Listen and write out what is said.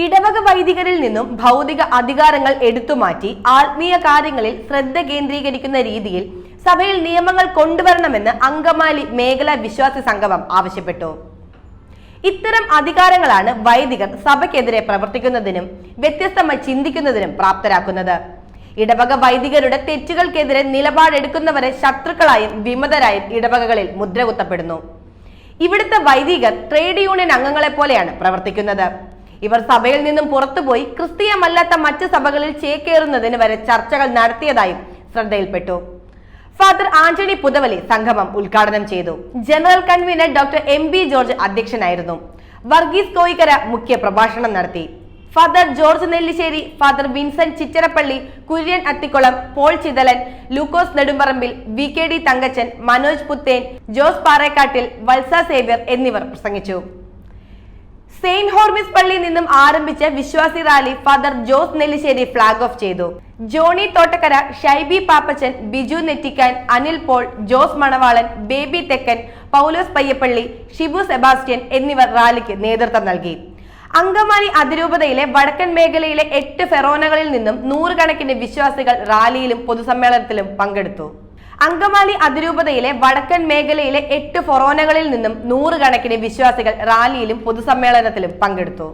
ഇടവക വൈദികരിൽ നിന്നും ഭൗതിക അധികാരങ്ങൾ എടുത്തുമാറ്റി ആത്മീയ കാര്യങ്ങളിൽ ശ്രദ്ധ കേന്ദ്രീകരിക്കുന്ന രീതിയിൽ സഭയിൽ നിയമങ്ങൾ കൊണ്ടുവരണമെന്ന് അങ്കമാലി മേഖലാ വിശ്വാസി സംഗമം ആവശ്യപ്പെട്ടു. ഇത്തരം അധികാരങ്ങളാണ് വൈദികർ സഭയ്ക്കെതിരെ പ്രവർത്തിക്കുന്നതിനും വ്യത്യസ്തമായി ചിന്തിക്കുന്നതിനും പ്രാപ്തരാക്കുന്നത്. ഇടവക വൈദികരുടെ തെറ്റുകൾക്കെതിരെ നിലപാടെടുക്കുന്നവരെ ശത്രുക്കളായും വിമതരായും ഇടവകകളിൽ മുദ്രകുത്തപ്പെടുന്നു. ഇവിടുത്തെ വൈദികർ ട്രേഡ് യൂണിയൻ അംഗങ്ങളെ പോലെയാണ് പ്രവർത്തിക്കുന്നത്. ഇവർ സഭയിൽ നിന്നും പുറത്തുപോയി ക്രിസ്തീയമല്ലാത്ത മറ്റ് സഭകളിൽ ചേക്കേറുന്നതിന് വരെ ചർച്ചകൾ നടത്തിയതായും ശ്രദ്ധയിൽപ്പെട്ടു. ഫാദർ ആന്റണി പുതവലി സംഗമം ഉദ്ഘാടനം ചെയ്തു. General convener doctor MB George അധ്യക്ഷനായിരുന്നു. വർഗീസ് കോയിക്കര മുഖ്യ പ്രഭാഷണം നടത്തി. Father George Nellissery, father Vincent Chittarappilly, Kurian Athikkulam, Paul Chithalan, Lukose Nedumparambil, VKD Thankachan, Manoj Puthen, Jose Parekkattil, Valsa Xavier എന്നിവർ പ്രസംഗിച്ചു. സെയിന്റ് ഹോർമിസ് പള്ളിയിൽ നിന്നും ആരംഭിച്ച വിശ്വാസി rally father Jose Nellissery flag off ചെയ്തു. ജോണി തോട്ടക്കര, ഷൈബി പാപ്പച്ചൻ, ബിജു നെറ്റിക്കാൻ, അനിൽ പോൾ, ജോസ് മണവാളൻ, ബേബി തെക്കൻ, പൗലോസ് പയ്യപ്പള്ളി, ഷിബു സെബാസ്റ്റ്യൻ എന്നിവർ റാലിക്ക് നേതൃത്വം നൽകി. അങ്കമാലി അതിരൂപതയിലെ വടക്കൻ മേഖലയിലെ 8 ഫെറോനകളിൽ നിന്നും 100 കണക്കിന് വിശ്വാസികൾ റാലിയിലും പൊതുസമ്മേളനത്തിലും പങ്കെടുത്തു. അങ്കമാലി അതിരൂപതയിലെ വടക്കൻ മേഖലയിലെ 8 ഫൊറോനകളിൽ നിന്നും 100 കണക്കിന് വിശ്വാസികൾ റാലിയിലും പൊതുസമ്മേളനത്തിലും പങ്കെടുത്തു.